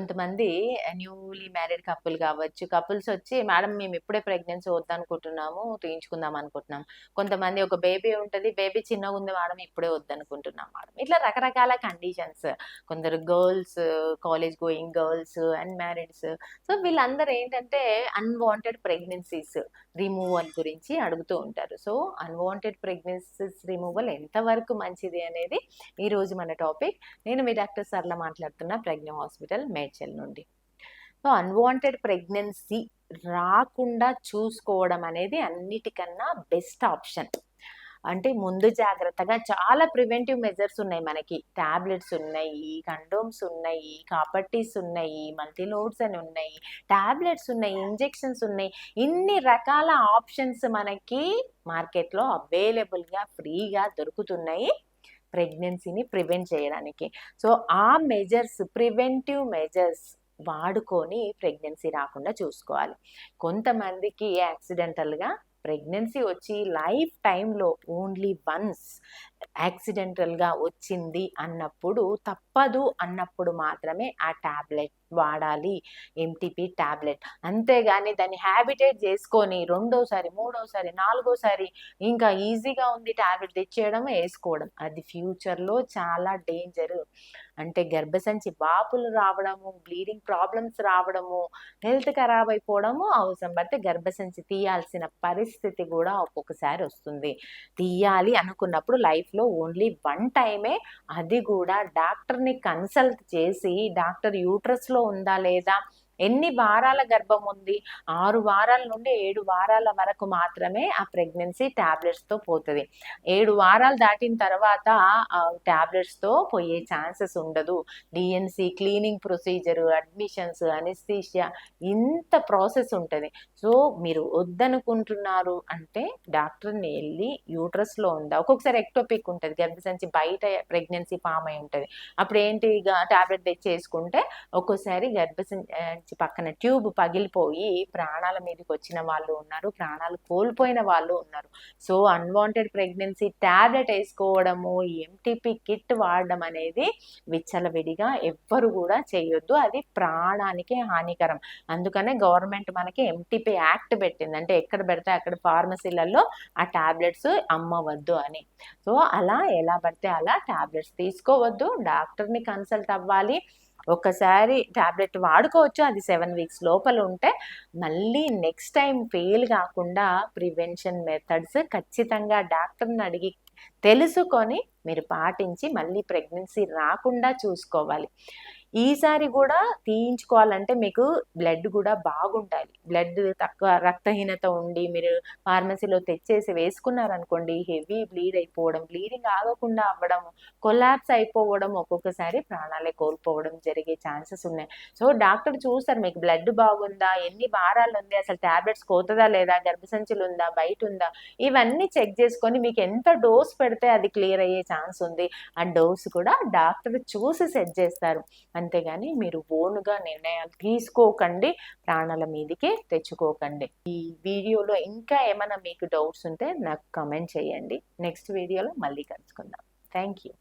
కొంతమంది newly married couple కావచ్చు. Couples వచ్చి మేడం మేము ఇప్పుడే ప్రెగ్నెన్సీ వద్దనుకుంటున్నాము. తీయించుకుందాం అనుకుంటున్నాం. కొంతమంది ఒక బేబీ ఉంటది. బేబీ చిన్నగుంది మేడం ఇప్పుడే వద్దనుకుంటున్నాం మేడం. ఇట్లా రకరకాల కండిషన్స్. కొందరు girls, college going girls, unmarrieds. So, వీళ్ళందరూ ఏంటంటే అన్‌వాంటెడ్ ప్రెగ్నెన్సీస్ రిమూవల్ గురించి అడుగుతూ ఉంటారు. సో, అన్‌వాంటెడ్ ప్రెగ్నెన్సీస్ రిమూవల్ ఎంతవరకు మంచిది అనేది ఈరోజు మన టాపిక్. నేను మీ డాక్టర్ సరళ మాట్లాడుతున్నా ప్రజ్ఞ హాస్పిటల్ మేడ్చల్ నుండి. సో అన్వాంటెడ్ ప్రెగ్నెన్సీ రాకుండా చూసుకోవడం అనేది అన్నిటికన్నా బెస్ట్ ఆప్షన్. అంటే ముందు జాగ్రత్తగా చాలా ప్రివెంటివ్ మెజర్స్ ఉన్నాయి మనకి. టాబ్లెట్స్ ఉన్నాయి, కండోమ్స్ ఉన్నాయి, కాపర్టీస్ ఉన్నాయి, మల్టీలోడ్స్ అని ఉన్నాయి, టాబ్లెట్స్ ఉన్నాయి, ఇంజెక్షన్స్ ఉన్నాయి. ఇన్ని రకాల ఆప్షన్స్ మనకి మార్కెట్లో అవైలబుల్గా ఫ్రీగా దొరుకుతున్నాయి ప్రెగ్నెన్సీని ప్రివెంట్ చేయడానికి. సో ఆ మెజర్స్, ప్రివెంటివ్ మెజర్స్ వాడుకొని ప్రెగ్నెన్సీ రాకుండా చూసుకోవాలి. కొంతమందికి యాక్సిడెంటల్గా ప్రెగ్నెన్సీ వచ్చి లైఫ్ టైంలో ఓన్లీ వన్స్ యాక్సిడెంటల్గా వచ్చింది అన్నప్పుడు, తప్పదు అన్నప్పుడు మాత్రమే ఆ ట్యాబ్లెట్ వాడాలి, ఎంటీపీ ట్యాబ్లెట్. అంతేగాని దాన్ని హ్యాబిటేట్ చేసుకొని రెండోసారి, మూడోసారి, నాలుగోసారి ఇంకా ఈజీగా ఉంది ట్యాబ్లెట్ తెచ్చేయడం, వేసుకోవడం, అది ఫ్యూచర్లో చాలా డేంజరు. అంటే గర్భసంచి వాపులు రావడము, బ్లీడింగ్ ప్రాబ్లమ్స్ రావడము, హెల్త్ ఖరాబ్ అయిపోవడము, అవసరం పడితే గర్భసంచి తీయాల్సిన పరిస్థితి కూడా ఒక్కొక్కసారి వస్తుంది. తీయాలి అనుకున్నప్పుడు లైఫ్లో ఓన్లీ వన్ టైమే, అది కూడా డాక్టర్ని కన్సల్ట్ చేసి డాక్టర్ యూట్రస్లో ఉందా లేదా, ఎన్ని వారాల గర్భం ఉంది, 6 వారాల నుండి 7 వారాల వరకు మాత్రమే ఆ ప్రెగ్నెన్సీ ట్యాబ్లెట్స్తో పోతుంది. 7 వారాలు దాటిన తర్వాత ట్యాబ్లెట్స్తో పోయే ఛాన్సెస్ ఉండదు. DNC, cleaning procedure, admissions, anaesthesia, ఇంత ప్రాసెస్ ఉంటుంది. సో మీరు వద్దనుకుంటున్నారు అంటే డాక్టర్ని వెళ్ళి యూట్రస్లో ఉందా, ఒక్కొక్కసారి ఎక్టోపిక్ ఉంటుంది, గర్భసంచి బయట ప్రెగ్నెన్సీ ఫామ్ అయి ఉంటుంది. అప్పుడు ఏంటి, ట్యాబ్లెట్ తెచ్చేసుకుంటే ఒక్కోసారి గర్భసంచి పక్కన ట్యూబ్ పగిలిపోయి ప్రాణాల మీదకి వచ్చిన వాళ్ళు ఉన్నారు, ప్రాణాలు కోల్పోయిన వాళ్ళు ఉన్నారు. సో అన్వాంటెడ్ ప్రెగ్నెన్సీ ట్యాబ్లెట్ వేసుకోవడము, ఎంటీపీ కిట్ వాడడం అనేది విచ్చలవిడిగా ఎవ్వరు కూడా చేయొద్దు. అది ప్రాణానికి హానికరం. అందుకనే గవర్నమెంట్ మనకి ఎంటీపీ యాక్ట్ పెట్టింది. అంటే ఎక్కడ పెడితే అక్కడ ఫార్మసీలలో ఆ ట్యాబ్లెట్స్ అమ్మవద్దు అని. సో అలా ఎలా పడితే అలా ట్యాబ్లెట్స్ తీసుకోవద్దు, డాక్టర్ని కన్సల్ట్ అవ్వాలి. ఒక్కసారి ట్యాబ్లెట్ వాడుకోవచ్చు, అది 7 వీక్స్ లోపల ఉంటే. మళ్ళీ నెక్స్ట్ టైం ఫెయిల్ కాకుండా ప్రివెన్షన్ మెథడ్స్ ఖచ్చితంగా డాక్టర్ని అడిగి తెలుసుకొని మీరు పాటించి మళ్ళీ ప్రెగ్నెన్సీ రాకుండా చూసుకోవాలి. ఈసారి కూడా తీయించుకోవాలంటే మీకు బ్లడ్ కూడా బాగుండాలి. బ్లడ్ తక్కువ, రక్తహీనత ఉండి మీరు ఫార్మసీలో తెచ్చేసి వేసుకున్నారనుకోండి, హెవీ బ్లీడ్ అయిపోవడం, బ్లీడింగ్ ఆగకుండా అవ్వడం, కొలాప్స్ అయిపోవడం, ఒక్కొక్కసారి ప్రాణాలే కోల్పోవడం జరిగే ఛాన్సెస్ ఉన్నాయి. సో డాక్టర్ చూస్తారు మీకు బ్లడ్ బాగుందా, ఎన్ని వారాలు ఉంది, అసలు ట్యాబ్లెట్స్ కోతదా లేదా, గర్భసంచులు ఉందా, బయట ఉందా, ఇవన్నీ చెక్ చేసుకొని మీకు ఎంత డోస్ పెడితే అది క్లియర్ అయ్యే ఛాన్స్ ఉంది, ఆ డోస్ కూడా డాక్టర్ చూసి సెట్ చేస్తారు. అంతేగాని మీరు ఓన్గా నిర్ణయాలు తీసుకోకండి, ప్రాణాల మీదకి తెచ్చుకోకండి. ఈ వీడియోలో ఇంకా ఏమైనా మీకు డౌట్స్ ఉంటే నాకు కమెంట్ చేయండి. నెక్స్ట్ వీడియోలో మళ్ళీ కలుసుకుందాం. Thank you.